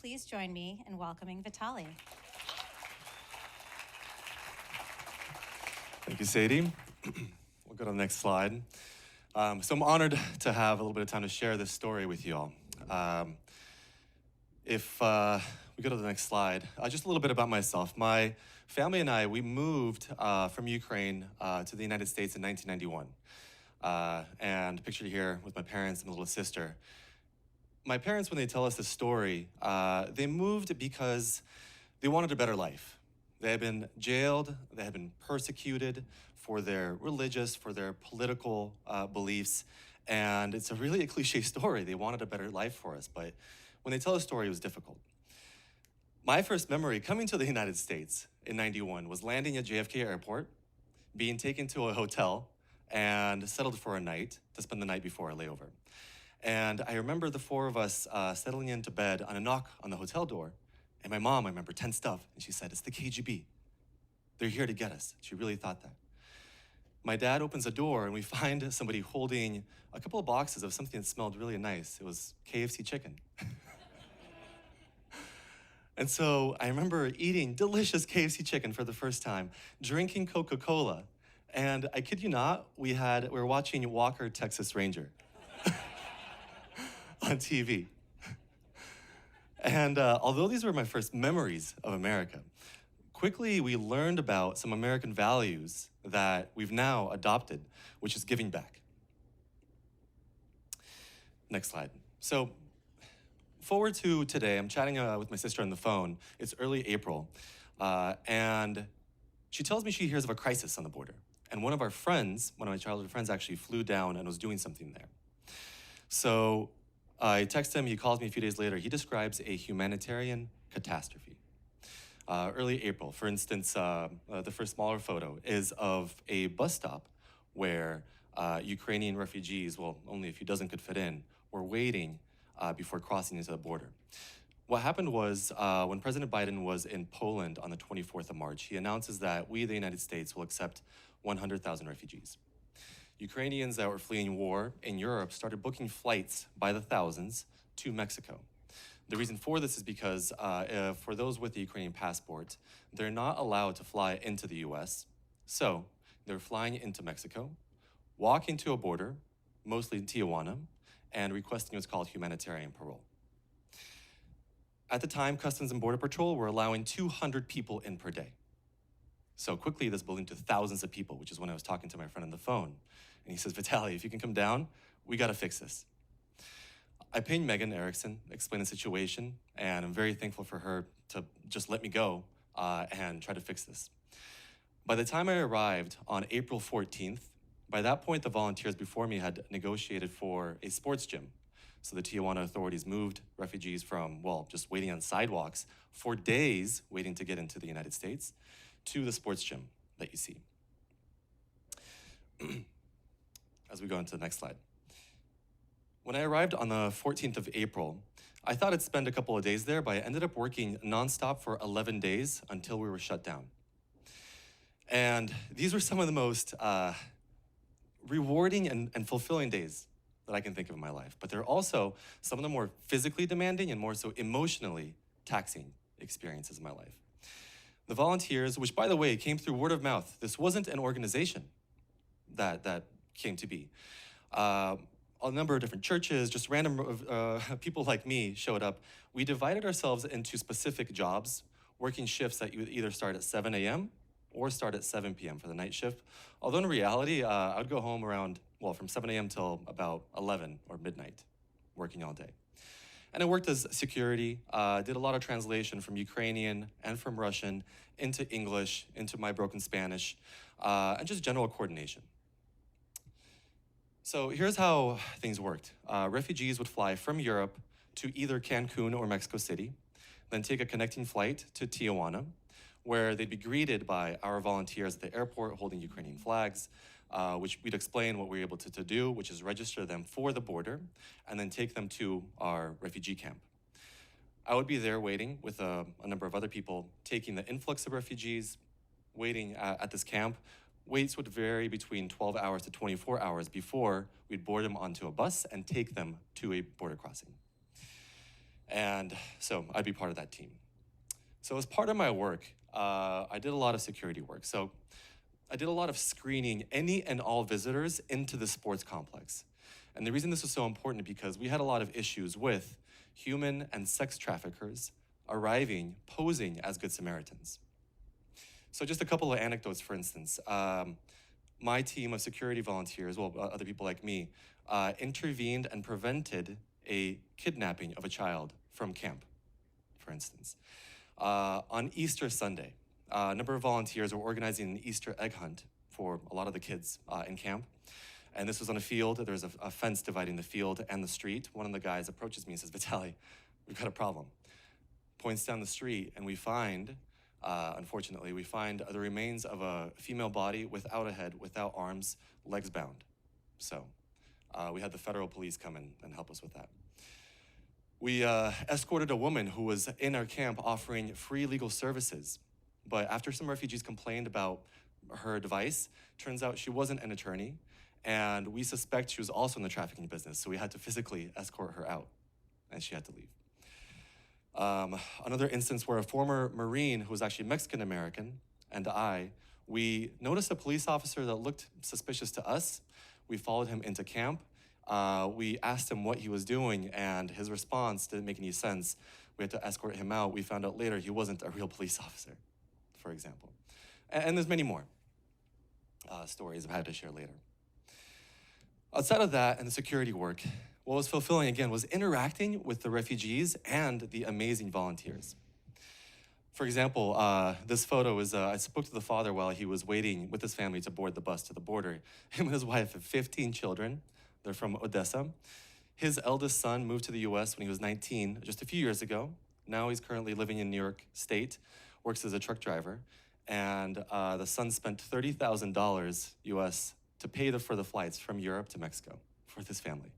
please join me in welcoming Vitaly. Thank you, Sadie. We'll go to the next slide. So I'm honored to have a little bit of time to share this story with you all. If we go to the next slide, just a little bit about myself. My family and I, we moved from Ukraine to the United States in 1991. And pictured here with my parents and my little sister. My parents, when they tell us this story, they moved because they wanted a better life. They had been jailed, they had been persecuted for their religious, for their political beliefs, and it's really a cliche story. They wanted a better life for us, but when they tell the story, it was difficult. My first memory coming to the United States in '91 was landing at JFK Airport, being taken to a hotel, and settled for a night to spend the night before our layover. And I remember the four of us settling into bed on a knock on the hotel door. And my mom, I remember, tensed up, and she said, "It's the KGB. They're here to get us." She really thought that. My dad opens the door, and we find somebody holding a couple of boxes of something that smelled really nice. It was KFC chicken. And so I remember eating delicious KFC chicken for the first time, drinking Coca-Cola, and I kid you not, we were watching Walker, Texas Ranger on TV. And although these were my first memories of America, quickly we learned about some American values that we've now adopted, which is giving back. Next slide. So forward to today, I'm chatting with my sister on the phone. It's early April, and she tells me she hears of a crisis on the border. And one of our friends, one of my childhood friends, actually flew down and was doing something there. So I text him, he calls me a few days later. He describes a humanitarian catastrophe. Early April, for instance, the first smaller photo is of a bus stop where Ukrainian refugees, well, only a few dozen could fit in, were waiting before crossing into the border. What happened was when President Biden was in Poland on the 24th of March, he announces that we, the United States, will accept 100,000 refugees. Ukrainians that were fleeing war in Europe started booking flights by the thousands to Mexico. The reason for this is because for those with the Ukrainian passport, they're not allowed to fly into the US. So they're flying into Mexico, walking to a border, mostly in Tijuana, and requesting what's called humanitarian parole. At the time, Customs and Border Patrol were allowing 200 people in per day. So quickly, this ballooned to thousands of people, which is when I was talking to my friend on the phone. And he says, "Vitaly, if you can come down, we got to fix this." I pinged Megan Erickson, explained the situation, and I'm very thankful for her to just let me go and try to fix this. By the time I arrived on April 14th, by that point, the volunteers before me had negotiated for a sports gym. So the Tijuana authorities moved refugees from, well, just waiting on sidewalks for days, waiting to get into the United States, to the sports gym that you see. As we go into the next slide. When I arrived on the 14th of April, I thought I'd spend a couple of days there, but I ended up working nonstop for 11 days until we were shut down. And these were some of the most rewarding and fulfilling days that I can think of in my life. But they're also some of the more physically demanding and more so emotionally taxing experiences in my life. The volunteers, which by the way, came through word of mouth. This wasn't an organization that came to be. A number of different churches, just random people like me showed up. We divided ourselves into specific jobs, working shifts that you would either start at 7 a.m. or start at 7 p.m. for the night shift. Although in reality, I would go home around, well, from 7 a.m. till about 11 or midnight, working all day. And I worked as security, did a lot of translation from Ukrainian and from Russian into English, into my broken Spanish, and just general coordination. So here's how things worked. Refugees would fly from Europe to either Cancun or Mexico City, then take a connecting flight to Tijuana, where they'd be greeted by our volunteers at the airport holding Ukrainian flags, which we'd explain what we were able to do, which is register them for the border, and then take them to our refugee camp. I would be there waiting with a number of other people, taking the influx of refugees, waiting at this camp. Waits would vary between 12 hours to 24 hours before we'd board them onto a bus and take them to a border crossing. And so I'd be part of that team. So as part of my work, I did a lot of security work. So I did a lot of screening any and all visitors into the sports complex. And the reason this was so important is because we had a lot of issues with human and sex traffickers arriving, posing as Good Samaritans. So just a couple of anecdotes, for instance. My team of security volunteers, well, other people like me, intervened and prevented a kidnapping of a child from camp, for instance. On Easter Sunday, a number of volunteers were organizing an Easter egg hunt for a lot of the kids in camp. And this was on a field. There's a fence dividing the field and the street. One of the guys approaches me and says, "Vitaly, we've got a problem." Points down the street, and we find, unfortunately, we find the remains of a female body without a head, without arms, legs bound. So we had the federal police come in and help us with that. We escorted a woman who was in our camp offering free legal services. But after some refugees complained about her device, turns out she wasn't an attorney, and we suspect she was also in the trafficking business, so we had to physically escort her out, and she had to leave. Another instance where a former Marine who was actually Mexican-American and we noticed a police officer that looked suspicious to us. We followed him into camp. We asked him what he was doing, and his response didn't make any sense. We had to escort him out. We found out later he wasn't a real police officer, for example. And there's many more stories I've had to share later. Outside of that and the security work, what was fulfilling, again, was interacting with the refugees and the amazing volunteers. For example, this photo is, I spoke to the father while he was waiting with his family to board the bus to the border. Him and his wife have 15 children. They're from Odessa. His eldest son moved to the US when he was 19, just a few years ago. Now he's currently living in New York State, works as a truck driver. And the son spent $30,000 US to pay for the flights from Europe to Mexico for his family.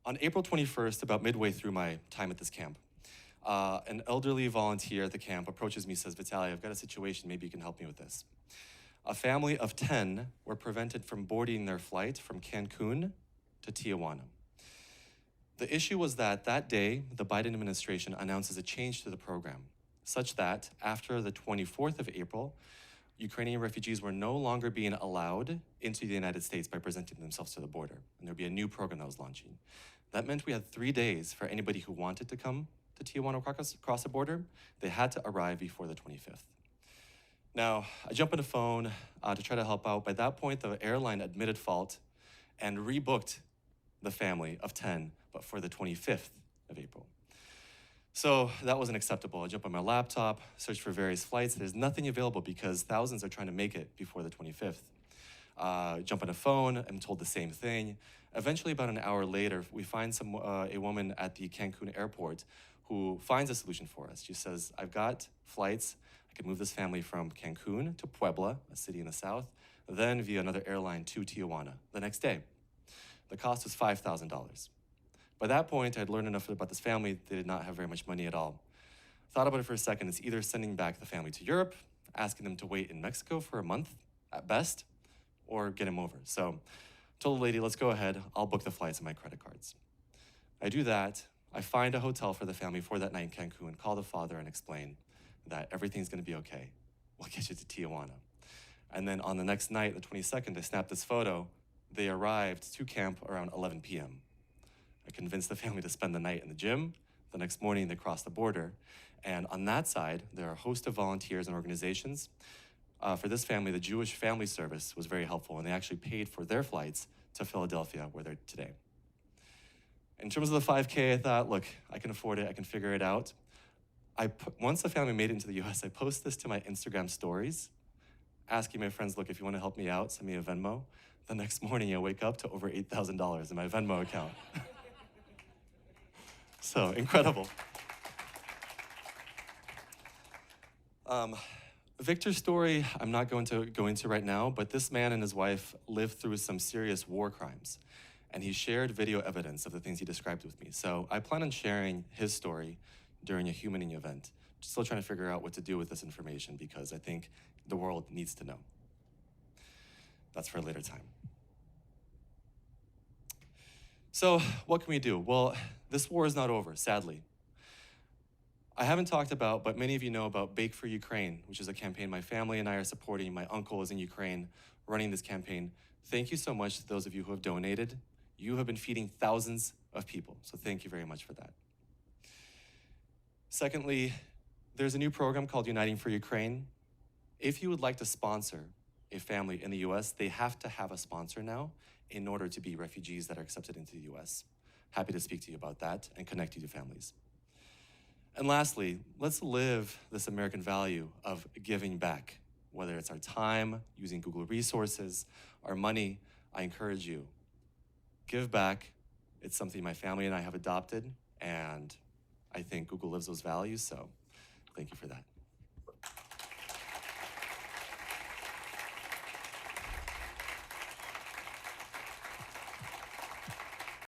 On April 21st, about midway through my time at this camp, an elderly volunteer at the camp approaches me and says, "Vitaly, I've got a situation, maybe you can help me with this." A family of 10 were prevented from boarding their flight from Cancun to Tijuana. The issue was that day, the Biden administration announces a change to the program, such that after the 24th of April, Ukrainian refugees were no longer being allowed into the United States by presenting themselves to the border, and there'd be a new program that was launching. That meant we had 3 days for anybody who wanted to come to Tijuana across the border. They had to arrive before the 25th. Now, I jump on the phone to try to help out. By that point, the airline admitted fault and rebooked the family of 10, but for the 25th of April. So that wasn't acceptable. I jump on my laptop, search for various flights. There's nothing available because thousands are trying to make it before the 25th. Jump on a phone, I'm told the same thing. Eventually, about an hour later, we find a woman at the Cancun airport who finds a solution for us. She says, "I've got flights. I could move this family from Cancun to Puebla, a city in the south, then via another airline to Tijuana the next day." The cost was $5,000. By that point, I'd learned enough about this family. They did not have very much money at all. Thought about it for a second. It's either sending back the family to Europe, asking them to wait in Mexico for a month at best, or get him over. So told the lady, "Let's go ahead. I'll book the flights and my credit cards." I do that. I find a hotel for the family for that night in Cancun, call the father and explain that everything's gonna be okay. We'll get you to Tijuana. And then on the next night, the 22nd, I snapped this photo. They arrived to camp around 11 p.m. I convinced the family to spend the night in the gym. The next morning, they crossed the border. And on that side, there are a host of volunteers and organizations. For this family, the Jewish Family Service was very helpful, and they actually paid for their flights to Philadelphia, where they're today. In terms of the 5K, I thought, look, I can afford it. I can figure it out. Once the family made it into the US, I posted this to my Instagram stories, asking my friends, look, if you want to help me out, send me a Venmo. The next morning, I wake up to over $8,000 in my Venmo account. So, incredible. Victor's story, I'm not going to go into right now, but this man and his wife lived through some serious war crimes, and he shared video evidence of the things he described with me. So I plan on sharing his story during a humaning event. Still trying to figure out what to do with this information because I think the world needs to know. That's for a later time. So what can we do? Well, this war is not over, sadly. I haven't talked about, but many of you know about Bake for Ukraine, which is a campaign my family and I are supporting. My uncle is in Ukraine running this campaign. Thank you so much to those of you who have donated. You have been feeding thousands of people, so thank you very much for that. Secondly, there's a new program called Uniting for Ukraine. If you would like to sponsor a family in the US, they have to have a sponsor now in order to be refugees that are accepted into the US. Happy to speak to you about that and connect you to families. And lastly, let's live this American value of giving back, whether it's our time, using Google resources, our money. I encourage you, give back. It's something my family and I have adopted, and I think Google lives those values, so thank you for that.